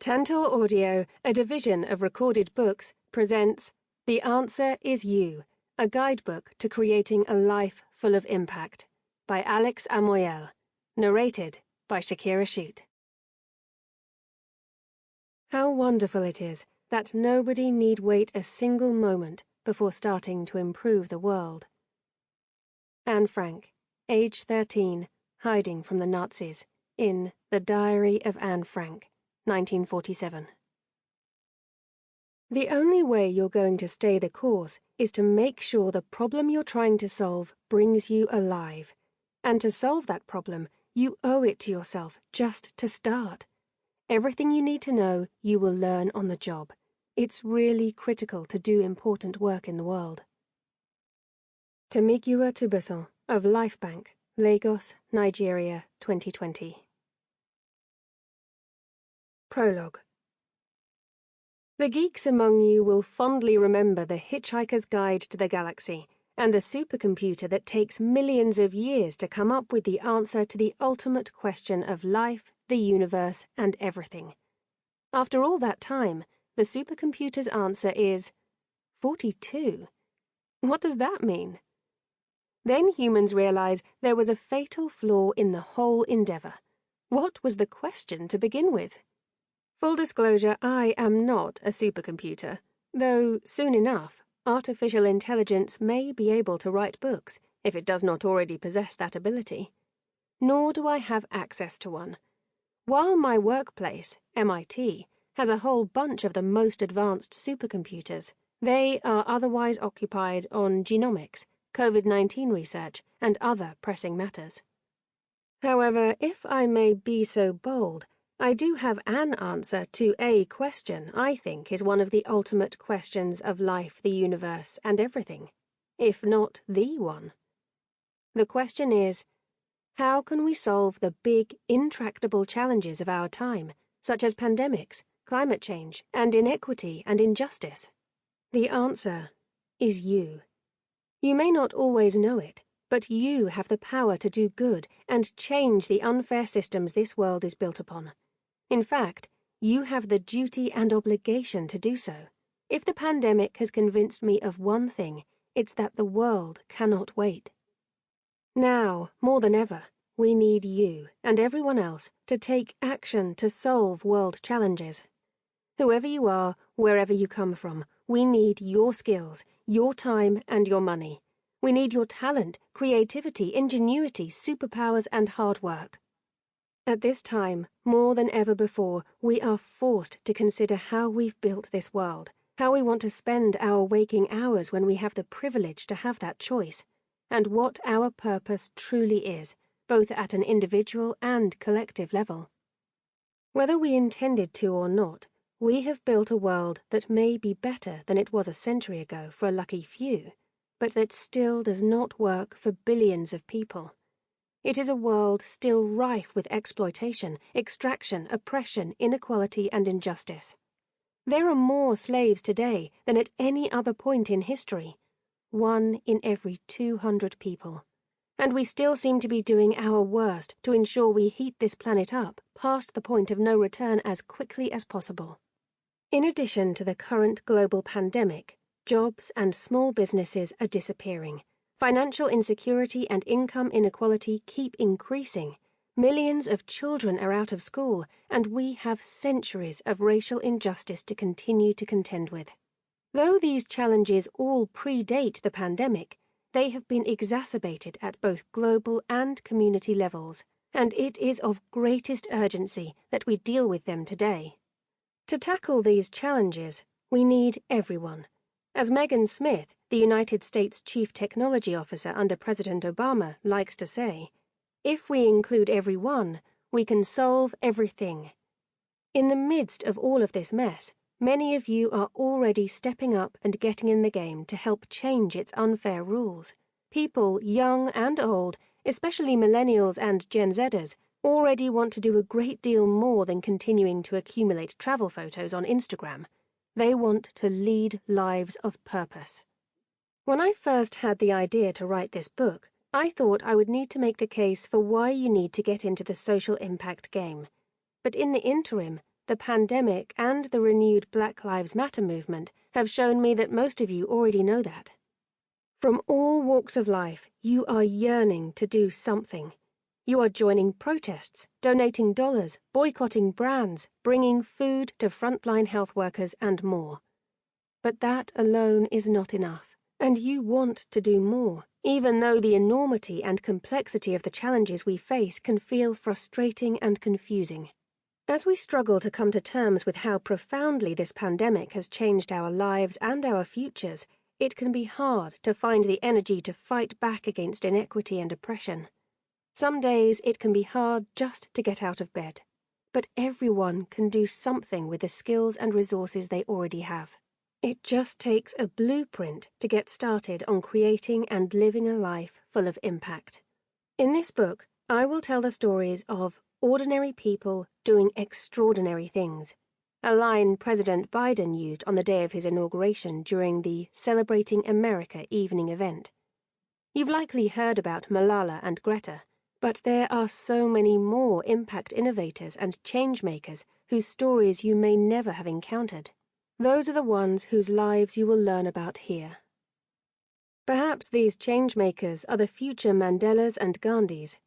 Tantor Audio, a division of Recorded Books, presents The Answer Is You, a guidebook to creating a life full of impact, by Amouyel, narrated by Shakira Shute. How wonderful it is that nobody need wait a single moment before starting to improve the world. Anne Frank, age 13, hiding from the Nazis, in The Diary of Anne Frank, 1947. The only way you're going to stay the course is to make sure the problem you're trying to solve brings you alive. And to solve that problem, you owe it to yourself just to start. Everything you need to know, you will learn on the job. It's really critical to do important work in the world. Temigua Tubeson of Lifebank, Lagos, Nigeria, 2020. Prologue. The geeks among you will fondly remember The Hitchhiker's Guide to the Galaxy and the supercomputer that takes millions of years to come up with the answer to the ultimate question of life, the universe, and everything. After all that time, the supercomputer's answer is 42. What does that mean? Then humans realize there was a fatal flaw in the whole endeavor. What was the question to begin with? Full disclosure, I am not a supercomputer, though soon enough, artificial intelligence may be able to write books if it does not already possess that ability. Nor do I have access to one. While my workplace, MIT, has a whole bunch of the most advanced supercomputers, they are otherwise occupied on genomics, COVID-19 research, and other pressing matters. However, if I may be so bold, I do have an answer to a question I think is one of the ultimate questions of life, the universe, and everything, if not the one. The question is, how can we solve the big, intractable challenges of our time, such as pandemics, climate change, and inequity and injustice? The answer is you. You may not always know it, but you have the power to do good and change the unfair systems this world is built upon. In fact, you have the duty and obligation to do so. If the pandemic has convinced me of one thing, it's that the world cannot wait. Now, more than ever, we need you and everyone else to take action to solve world challenges. Whoever you are, wherever you come from, we need your skills, your time, and your money. We need your talent, creativity, ingenuity, superpowers, and hard work. At this time, more than ever before, we are forced to consider how we've built this world, how we want to spend our waking hours when we have the privilege to have that choice, and what our purpose truly is, both at an individual and collective level. Whether we intended to or not, we have built a world that may be better than it was a century ago for a lucky few, but that still does not work for billions of people. It is a world still rife with exploitation, extraction, oppression, inequality, and injustice. There are more slaves today than at any other point in history, 1 in every 200 people. And we still seem to be doing our worst to ensure we heat this planet up past the point of no return as quickly as possible. In addition to the current global pandemic, jobs and small businesses are disappearing. Financial insecurity and income inequality keep increasing. Millions of children are out of school, and we have centuries of racial injustice to continue to contend with. Though these challenges all predate the pandemic, they have been exacerbated at both global and community levels, and it is of greatest urgency that we deal with them today. To tackle these challenges, we need everyone. As Megan Smith, the United States Chief Technology Officer under President Obama, likes to say, if we include everyone, we can solve everything. In the midst of all of this mess, many of you are already stepping up and getting in the game to help change its unfair rules. People, young and old, especially millennials and Gen Zers, already want to do a great deal more than continuing to accumulate travel photos on Instagram. They want to lead lives of purpose. When I first had the idea to write this book, I thought I would need to make the case for why you need to get into the social impact game. But in the interim, the pandemic, and the renewed Black Lives Matter movement have shown me that most of you already know that. From all walks of life, you are yearning to do something. You are joining protests, donating dollars, boycotting brands, bringing food to frontline health workers, and more. But that alone is not enough, and you want to do more, even though the enormity and complexity of the challenges we face can feel frustrating and confusing. As we struggle to come to terms with how profoundly this pandemic has changed our lives and our futures, it can be hard to find the energy to fight back against inequity and oppression. Some days it can be hard just to get out of bed, but everyone can do something with the skills and resources they already have. It just takes a blueprint to get started on creating and living a life full of impact. In this book, I will tell the stories of ordinary people doing extraordinary things, a line President Biden used on the day of his inauguration during the Celebrating America evening event. You've likely heard about Malala and Greta, but there are so many more impact innovators and change-makers whose stories you may never have encountered. Those are the ones whose lives you will learn about here. Perhaps these change-makers are the future Mandelas and Gandhis.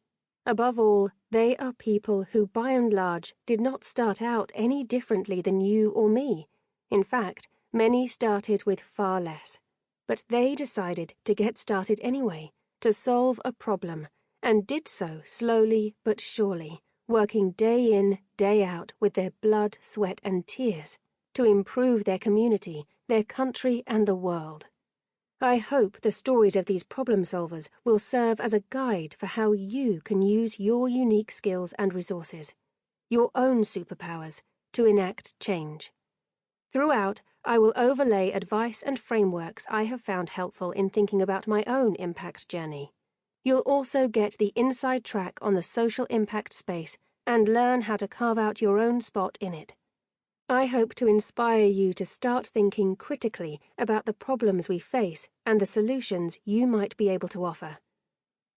Above all, they are people who, by and large, did not start out any differently than you or me. In fact, many started with far less. But they decided to get started anyway, to solve a problem, and did so slowly but surely, working day in, day out with their blood, sweat, and tears to improve their community, their country, and the world. I hope the stories of these problem solvers will serve as a guide for how you can use your unique skills and resources, your own superpowers, to enact change. Throughout, I will overlay advice and frameworks I have found helpful in thinking about my own impact journey. You'll also get the inside track on the social impact space and learn how to carve out your own spot in it. I hope to inspire you to start thinking critically about the problems we face and the solutions you might be able to offer.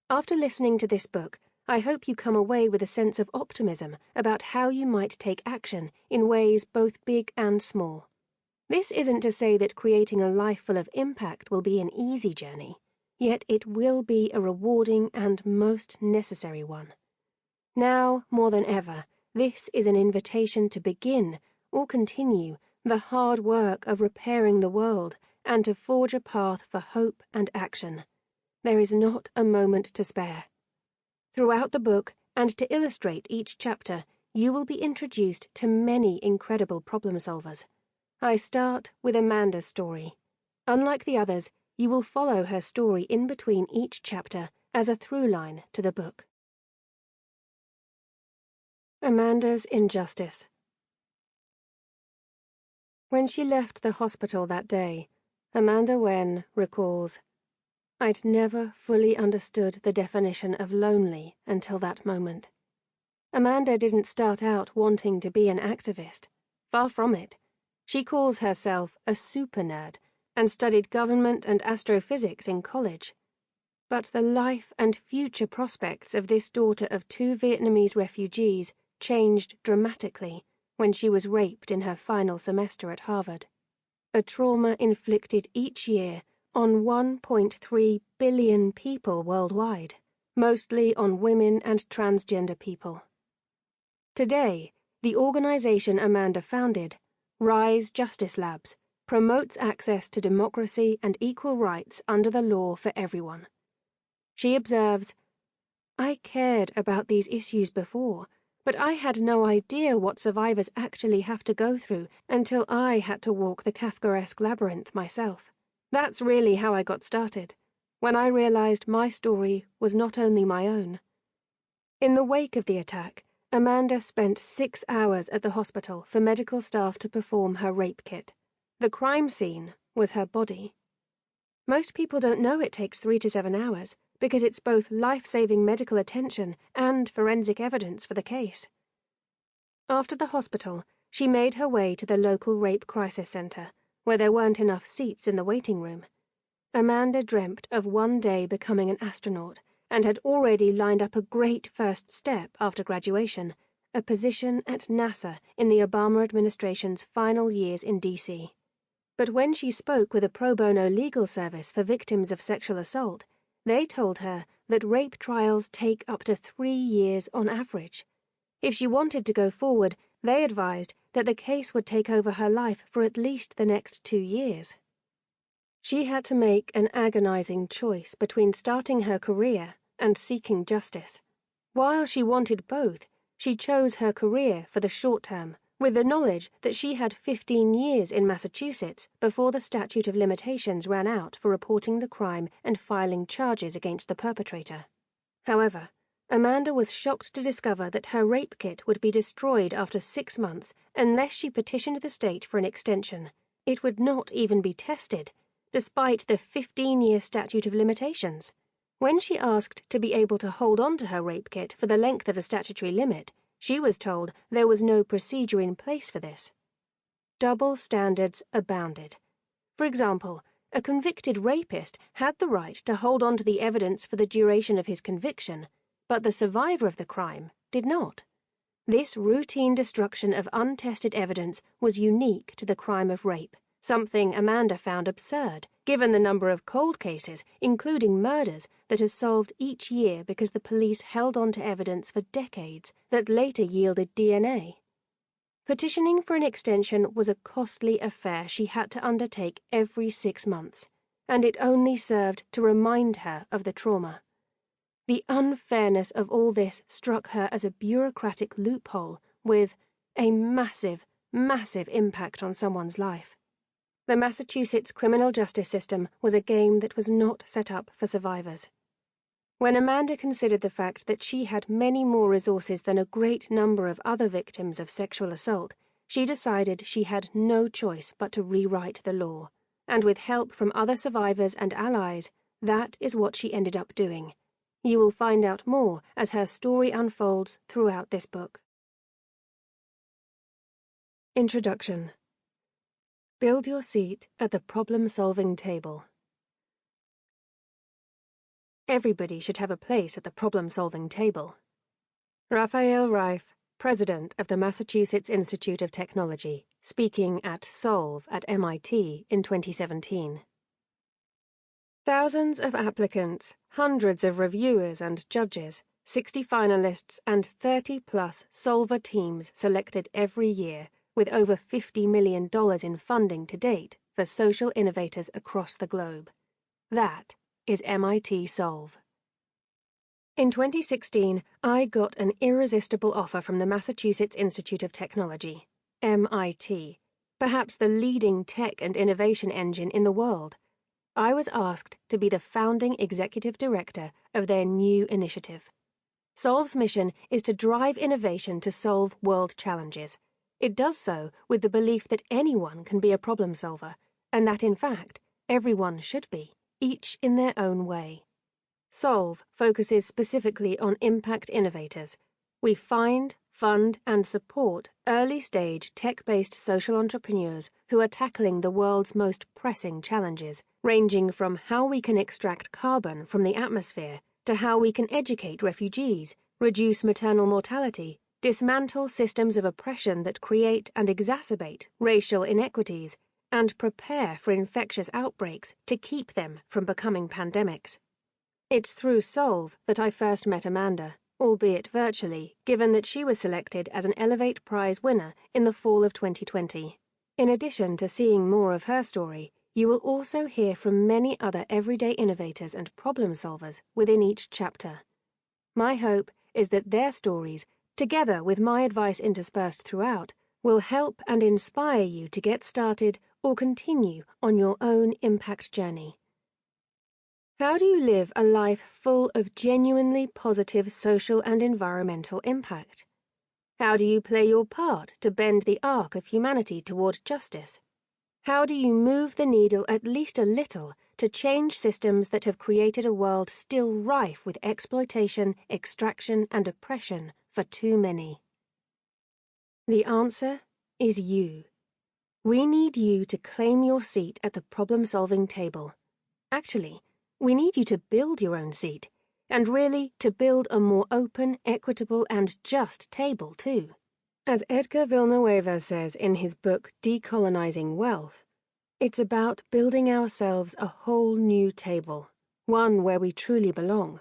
After listening to this book, I hope you come away with a sense of optimism about how you might take action in ways both big and small. This isn't to say that creating a life full of impact will be an easy journey, yet it will be a rewarding and most necessary one. Now, more than ever, this is an invitation to begin or continue the hard work of repairing the world and to forge a path for hope and action. There is not a moment to spare. Throughout the book, and to illustrate each chapter, you will be introduced to many incredible problem solvers. I start with Amanda's story. Unlike the others, you will follow her story in between each chapter as a through line to the book. Amanda's injustice. When she left the hospital that day, Amanda Wen recalls, "I'd never fully understood the definition of lonely until that moment." Amanda didn't start out wanting to be an activist. Far from it. She calls herself a super nerd and studied government and astrophysics in college. But the life and future prospects of this daughter of 2 Vietnamese refugees changed dramatically when she was raped in her final semester at Harvard. A trauma inflicted each year on 1.3 billion people worldwide, mostly on women and transgender people. Today, the organization Amanda founded, Rise Justice Labs, promotes access to democracy and equal rights under the law for everyone. She observes, "I cared about these issues before, but I had no idea what survivors actually have to go through until I had to walk the Kafkaesque labyrinth myself. That's really how I got started, when I realized my story was not only my own." In the wake of the attack, Amanda spent 6 hours at the hospital for medical staff to perform her rape kit. The crime scene was her body. Most people don't know it takes 3 to 7 hours, because it's both life-saving medical attention and forensic evidence for the case. After the hospital, she made her way to the local rape crisis center, where there weren't enough seats in the waiting room. Amanda dreamt of one day becoming an astronaut, and had already lined up a great first step after graduation, a position at NASA in the Obama administration's final years in D.C. But when she spoke with a pro bono legal service for victims of sexual assault, they told her that rape trials take up to 3 years on average. If she wanted to go forward, they advised that the case would take over her life for at least the next 2 years. She had to make an agonizing choice between starting her career and seeking justice. While she wanted both, she chose her career for the short term, with the knowledge that she had 15 years in Massachusetts before the statute of limitations ran out for reporting the crime and filing charges against the perpetrator. However, Amanda was shocked to discover that her rape kit would be destroyed after 6 months unless she petitioned the state for an extension. It would not even be tested, despite the 15-year statute of limitations. When she asked to be able to hold on to her rape kit for the length of the statutory limit, she was told there was no procedure in place for this. Double standards abounded. For example, a convicted rapist had the right to hold on to the evidence for the duration of his conviction, but the survivor of the crime did not. This routine destruction of untested evidence was unique to the crime of rape, something Amanda found absurd, given the number of cold cases, including murders, that are solved each year because the police held on to evidence for decades that later yielded DNA. Petitioning for an extension was a costly affair she had to undertake every 6 months, and it only served to remind her of the trauma. The unfairness of all this struck her as a bureaucratic loophole with a massive, massive impact on someone's life. The Massachusetts criminal justice system was a game that was not set up for survivors. When Amanda considered the fact that she had many more resources than a great number of other victims of sexual assault, she decided she had no choice but to rewrite the law. And with help from other survivors and allies, that is what she ended up doing. You will find out more as her story unfolds throughout this book. Introduction. Build your seat at the problem-solving table. Everybody should have a place at the problem-solving table. Raphael Reif, president of the Massachusetts Institute of Technology, speaking at Solve at MIT in 2017. Thousands of applicants, hundreds of reviewers and judges, 60 finalists, and 30-plus solver teams selected every year, with over $50 million in funding to date for social innovators across the globe. That is MIT Solve. In 2016, I got an irresistible offer from the Massachusetts Institute of Technology, MIT, perhaps the leading tech and innovation engine in the world. I was asked to be the founding executive director of their new initiative. Solve's mission is to drive innovation to solve world challenges. It does so with the belief that anyone can be a problem solver, and that, in fact, everyone should be, each in their own way. Solve focuses specifically on impact innovators. We find, fund, and support early-stage tech-based social entrepreneurs who are tackling the world's most pressing challenges, ranging from how we can extract carbon from the atmosphere to how we can educate refugees, reduce maternal mortality, dismantle systems of oppression that create and exacerbate racial inequities, and prepare for infectious outbreaks to keep them from becoming pandemics. It's through Solve that I first met Amanda, albeit virtually, given that she was selected as an Elevate Prize winner in the fall of 2020. In addition to seeing more of her story, you will also hear from many other everyday innovators and problem solvers within each chapter. My hope is that their stories, together with my advice interspersed throughout, will help and inspire you to get started or continue on your own impact journey. How do you live a life full of genuinely positive social and environmental impact? How do you play your part to bend the arc of humanity toward justice? How do you move the needle at least a little to change systems that have created a world still rife with exploitation, extraction, and oppression for too many? The answer is you. We need you to claim your seat at the problem-solving table. Actually, we need you to build your own seat. and really to build a more open, equitable, and just table, too. As Edgar Villanueva says in his book Decolonizing Wealth, it's about building ourselves a whole new table, one where we truly belong.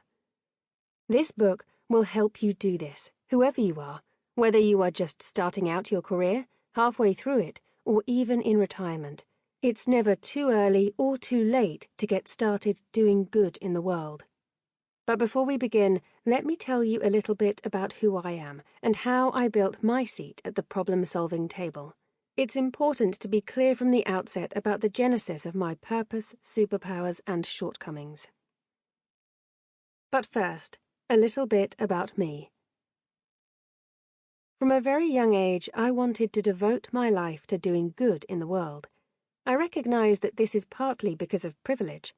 This book will help you do this, whoever you are, whether you are just starting out your career, halfway through it, or even in retirement. It's never too early or too late to get started doing good in the world. But before we begin, let me tell you a little bit about who I am and how I built my seat at the problem-solving table. It's important to be clear from the outset about the genesis of my purpose, superpowers, and shortcomings. But first, a little bit about me. From a very young age, I wanted to devote my life to doing good in the world. I recognize that this is partly because of privilege.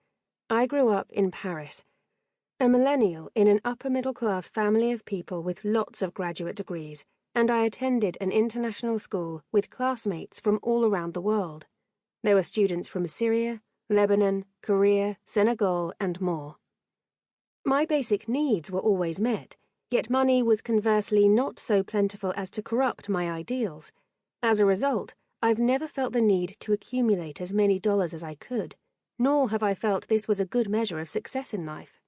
I grew up in Paris, a millennial in an upper-middle-class family of people with lots of graduate degrees, and I attended an international school with classmates from all around the world. There were students from Syria, Lebanon, Korea, Senegal, and more. My basic needs were always met, yet money was conversely not so plentiful as to corrupt my ideals. As a result, I've never felt the need to accumulate as many dollars as I could, nor have I felt this was a good measure of success in life.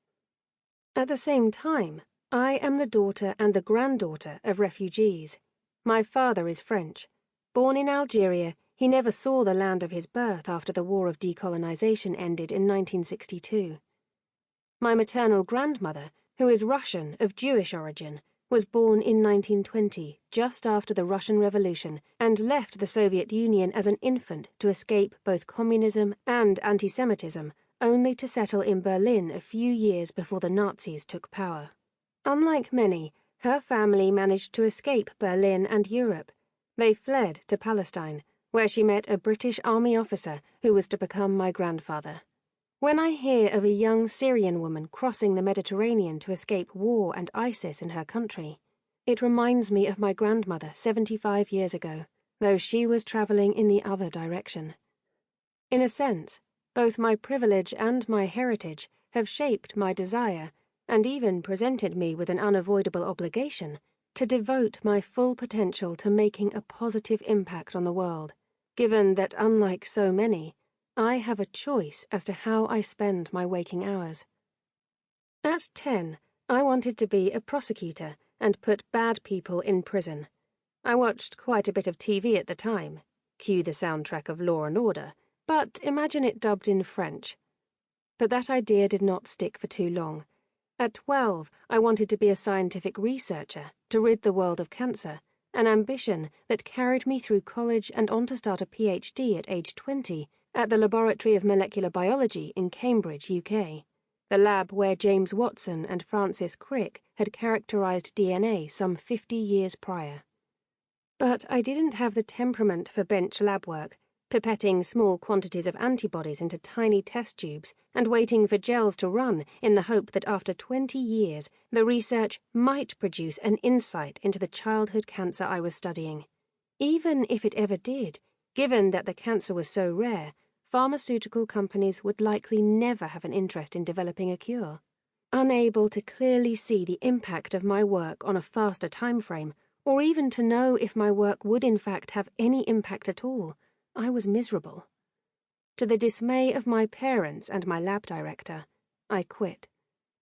At the same time, I am the daughter and the granddaughter of refugees. My father is French. Born in Algeria, he never saw the land of his birth after the War of Decolonization ended in 1962. My maternal grandmother, who is Russian of Jewish origin, was born in 1920, just after the Russian Revolution, and left the Soviet Union as an infant to escape both communism and anti-Semitism, only to settle in Berlin a few years before the Nazis took power. Unlike many, her family managed to escape Berlin and Europe. They fled to Palestine, where she met a British army officer who was to become my grandfather. When I hear of a young Syrian woman crossing the Mediterranean to escape war and ISIS in her country, it reminds me of my grandmother 75 years ago, though she was travelling in the other direction. In a sense, both my privilege and my heritage have shaped my desire, and even presented me with an unavoidable obligation, to devote my full potential to making a positive impact on the world, given that, unlike so many, I have a choice as to how I spend my waking hours. At 10, I wanted to be a prosecutor and put bad people in prison. I watched quite a bit of TV at the time. Cue the soundtrack of Law and Order, but imagine it dubbed in French. But that idea did not stick for too long. At 12, I wanted to be a scientific researcher to rid the world of cancer, an ambition that carried me through college and on to start a PhD at age 20 at the Laboratory of Molecular Biology in Cambridge, UK, the lab where James Watson and Francis Crick had characterized DNA some 50 years prior. But I didn't have the temperament for bench lab work, pipetting small quantities of antibodies into tiny test tubes and waiting for gels to run in the hope that after 20 years the research might produce an insight into the childhood cancer I was studying. Even if it ever did, given that the cancer was so rare, pharmaceutical companies would likely never have an interest in developing a cure. Unable to clearly see the impact of my work on a faster time frame, or even to know if my work would in fact have any impact at all, I was miserable. To the dismay of my parents and my lab director, I quit.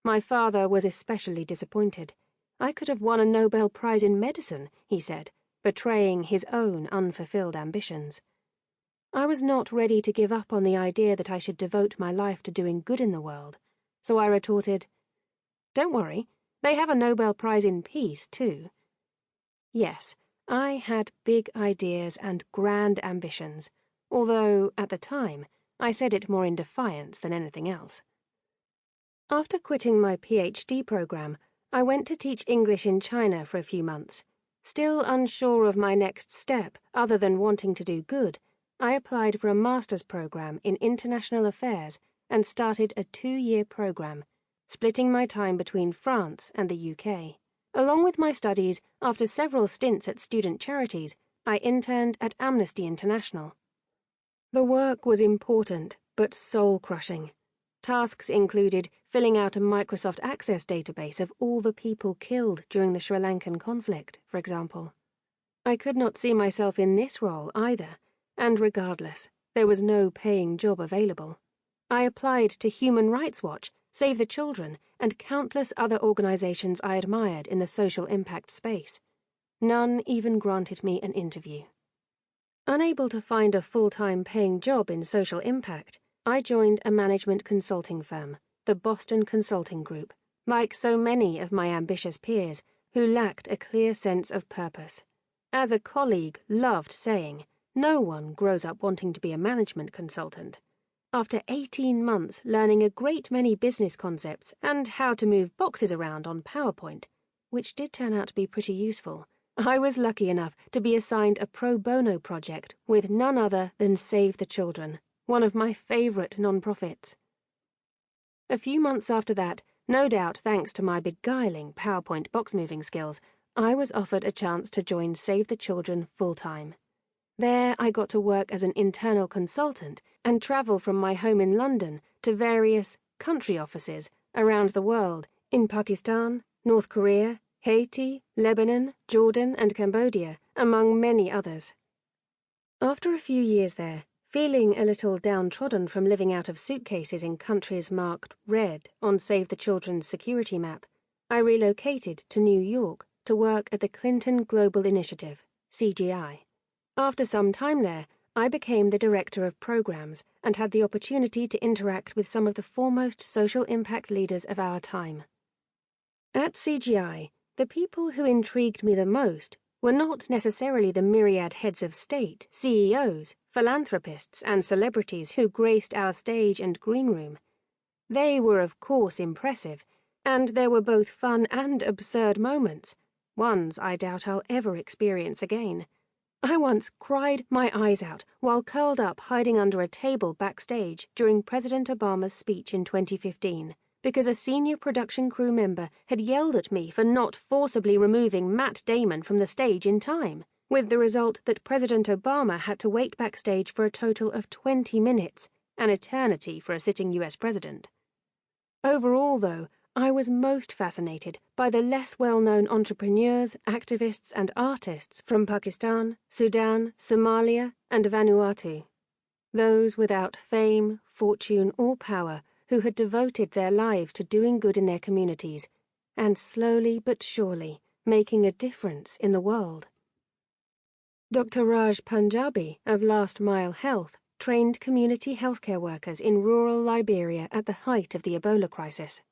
My father was especially disappointed. I could have won a Nobel Prize in medicine, he said, betraying his own unfulfilled ambitions. I was not ready to give up on the idea that I should devote my life to doing good in the world, so I retorted, "Don't worry, they have a Nobel Prize in peace, too." Yes, I had big ideas and grand ambitions, although, at the time, I said it more in defiance than anything else. After quitting my PhD program, I went to teach English in China for a few months. Still unsure of my next step other than wanting to do good, I applied for a master's program in international affairs and started a 2-year program, splitting my time between France and the UK. Along with my studies, after several stints at student charities, I interned at Amnesty International. The work was important, but soul-crushing. Tasks included filling out a Microsoft Access database of all the people killed during the Sri Lankan conflict, for example. I could not see myself in this role either, and regardless, there was no paying job available. I applied to Human Rights Watch, Save the Children, and countless other organizations I admired in the social impact space. None even granted me an interview. Unable to find a full-time paying job in social impact, I joined a management consulting firm, the Boston Consulting Group, like so many of my ambitious peers who lacked a clear sense of purpose. As a colleague loved saying, no one grows up wanting to be a management consultant. After 18 months learning a great many business concepts and how to move boxes around on PowerPoint, which did turn out to be pretty useful, I was lucky enough to be assigned a pro bono project with none other than Save the Children, one of my favorite nonprofits. A few months after that, no doubt thanks to my beguiling PowerPoint box-moving skills, I was offered a chance to join Save the Children full-time. There I got to work as an internal consultant and travel from my home in London to various country offices around the world in Pakistan, North Korea, Haiti, Lebanon, Jordan, and Cambodia, among many others. After a few years there, feeling a little downtrodden from living out of suitcases in countries marked red on Save the Children's security map, I relocated to New York to work at the Clinton Global Initiative, CGI. After some time there, I became the director of programs and had the opportunity to interact with some of the foremost social impact leaders of our time. At CGI, the people who intrigued me the most were not necessarily the myriad heads of state, CEOs, philanthropists, and celebrities who graced our stage and green room. They were of course impressive, and there were both fun and absurd moments, ones I doubt I'll ever experience again. I once cried my eyes out while curled up hiding under a table backstage during President Obama's speech in 2015. Because a senior production crew member had yelled at me for not forcibly removing Matt Damon from the stage in time, with the result that President Obama had to wait backstage for a total of 20 minutes, an eternity for a sitting US president. Overall, though, I was most fascinated by the less well-known entrepreneurs, activists, and artists from Pakistan, Sudan, Somalia, and Vanuatu. Those without fame, fortune, or power who had devoted their lives to doing good in their communities, and slowly but surely making a difference in the world. Dr. Raj Punjabi of Last Mile Health trained community healthcare workers in rural Liberia at the height of the Ebola crisis.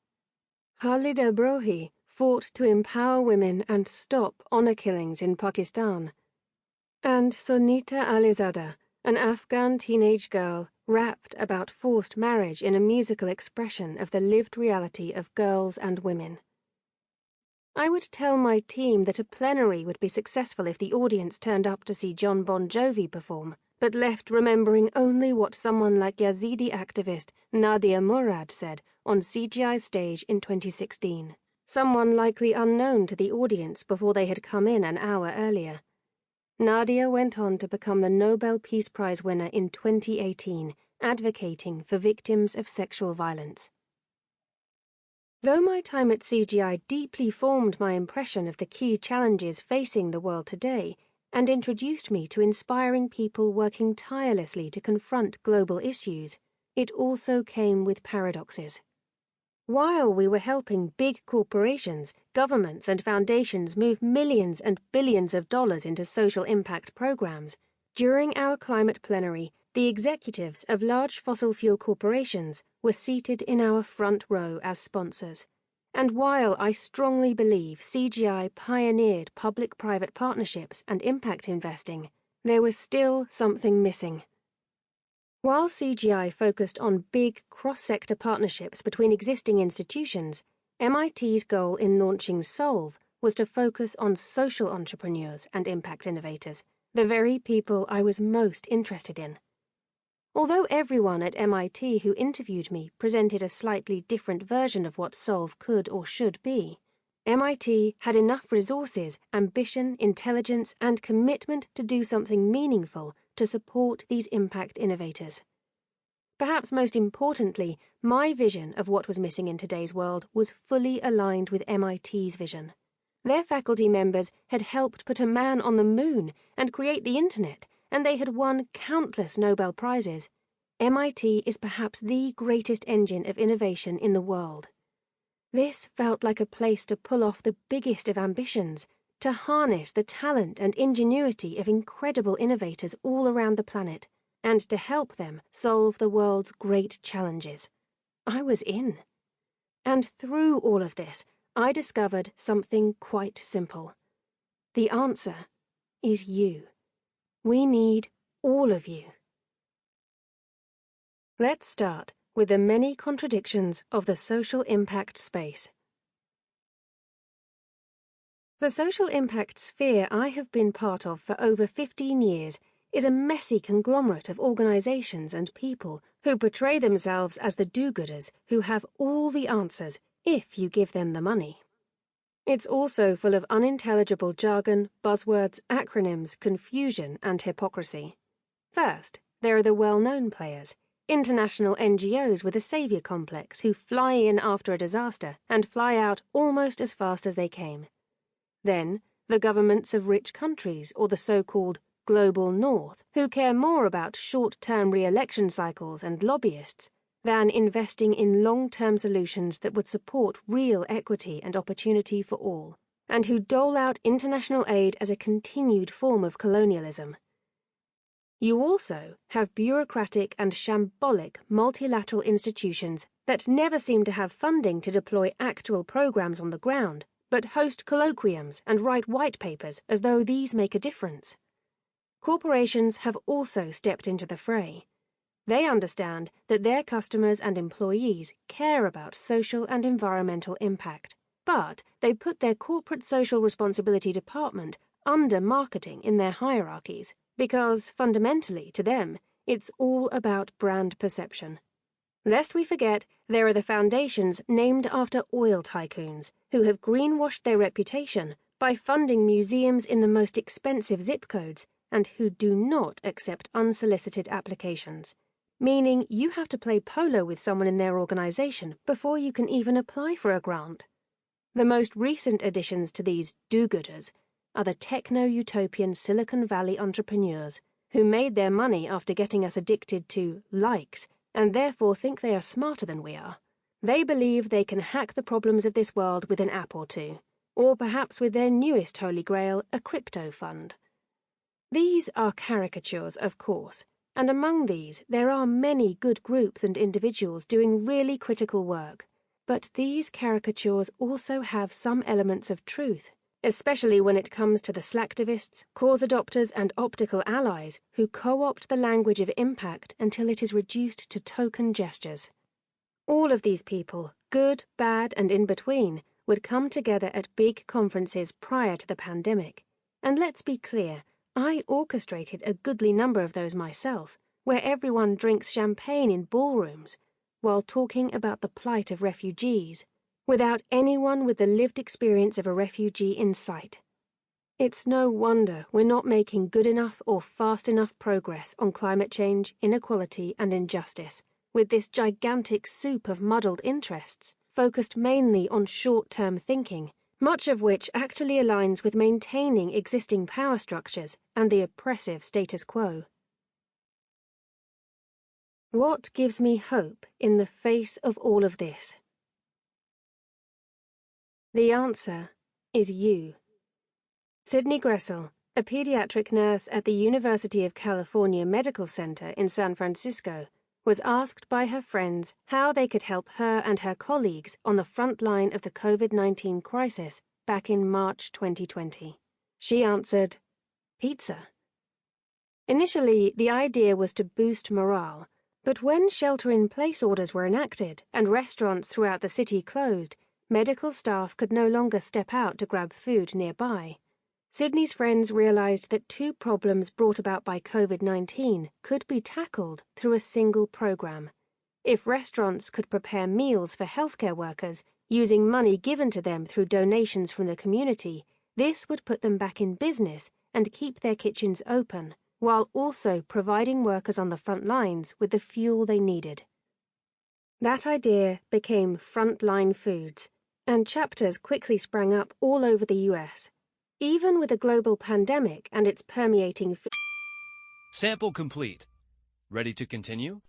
Khalida Brohi fought to empower women and stop honor killings in Pakistan. And Sonita Alizada, an Afghan teenage girl, rapped about forced marriage in a musical expression of the lived reality of girls and women. I would tell my team that a plenary would be successful if the audience turned up to see John Bon Jovi perform, but left remembering only what someone like Yazidi activist Nadia Murad said on CGI stage in 2016, someone likely unknown to the audience before they had come in an hour earlier. Nadia went on to become the Nobel Peace Prize winner in 2018, advocating for victims of sexual violence. Though my time at CGI deeply formed my impression of the key challenges facing the world today, and introduced me to inspiring people working tirelessly to confront global issues, it also came with paradoxes. While we were helping big corporations, governments, and foundations move millions and billions of dollars into social impact programs, during our climate plenary, the executives of large fossil fuel corporations were seated in our front row as sponsors. And while I strongly believe CGI pioneered public-private partnerships and impact investing, there was still something missing. While CGI focused on big cross-sector partnerships between existing institutions, MIT's goal in launching Solve was to focus on social entrepreneurs and impact innovators, the very people I was most interested in. Although everyone at MIT who interviewed me presented a slightly different version of what Solve could or should be, MIT had enough resources, ambition, intelligence, and commitment to do something meaningful to support these impact innovators. Perhaps most importantly, my vision of what was missing in today's world was fully aligned with MIT's vision. Their faculty members had helped put a man on the moon and create the internet, and they had won countless Nobel Prizes. MIT is perhaps the greatest engine of innovation in the world. This felt like a place to pull off the biggest of ambitions, to harness the talent and ingenuity of incredible innovators all around the planet, and to help them solve the world's great challenges. I was in. And through all of this, I discovered something quite simple. The answer is you. We need all of you. Let's start with the many contradictions of the social impact space. The social impact sphere I have been part of for over 15 years is a messy conglomerate of organizations and people who portray themselves as the do-gooders who have all the answers if you give them the money. It's also full of unintelligible jargon, buzzwords, acronyms, confusion, and hypocrisy. First, there are the well-known players, international NGOs with a savior complex who fly in after a disaster and fly out almost as fast as they came. Then, the governments of rich countries or the so-called Global North, who care more about short-term re-election cycles and lobbyists than investing in long-term solutions that would support real equity and opportunity for all, and who dole out international aid as a continued form of colonialism. You also have bureaucratic and shambolic multilateral institutions that never seem to have funding to deploy actual programs on the ground, but host colloquiums and write white papers as though these make a difference. Corporations have also stepped into the fray. They understand that their customers and employees care about social and environmental impact, but they put their corporate social responsibility department under marketing in their hierarchies, because, fundamentally, to them, it's all about brand perception. Lest we forget, there are the foundations named after oil tycoons who have greenwashed their reputation by funding museums in the most expensive zip codes and who do not accept unsolicited applications, meaning you have to play polo with someone in their organization before you can even apply for a grant. The most recent additions to these do-gooders are the techno-utopian Silicon Valley entrepreneurs who made their money after getting us addicted to likes and therefore think they are smarter than we are. They believe they can hack the problems of this world with an app or two, or perhaps with their newest holy grail, a crypto fund. These are caricatures, of course, and among these there are many good groups and individuals doing really critical work. But these caricatures also have some elements of truth, especially when it comes to the slacktivists, cause adopters, and optical allies who co-opt the language of impact until it is reduced to token gestures. All of these people, good, bad, and in between, would come together at big conferences prior to the pandemic. And let's be clear, I orchestrated a goodly number of those myself, where everyone drinks champagne in ballrooms while talking about the plight of refugees, without anyone with the lived experience of a refugee in sight. It's no wonder we're not making good enough or fast enough progress on climate change, inequality, and injustice, with this gigantic soup of muddled interests focused mainly on short-term thinking, much of which actually aligns with maintaining existing power structures and the oppressive status quo. What gives me hope in the face of all of this? The answer is you. Sydney Gressel, a pediatric nurse at the University of California Medical Center in San Francisco, was asked by her friends how they could help her and her colleagues on the front line of the COVID-19 crisis back in March 2020. She answered, "Pizza." Initially, the idea was to boost morale, but when shelter-in-place orders were enacted and restaurants throughout the city closed, medical staff could no longer step out to grab food nearby. Sydney's friends realized that two problems brought about by COVID-19 could be tackled through a single program. If restaurants could prepare meals for healthcare workers using money given to them through donations from the community, this would put them back in business and keep their kitchens open, while also providing workers on the front lines with the fuel they needed. That idea became Frontline Foods, and chapters quickly sprang up all over the US. Even with a global pandemic and its permeating Sample complete. Ready to continue?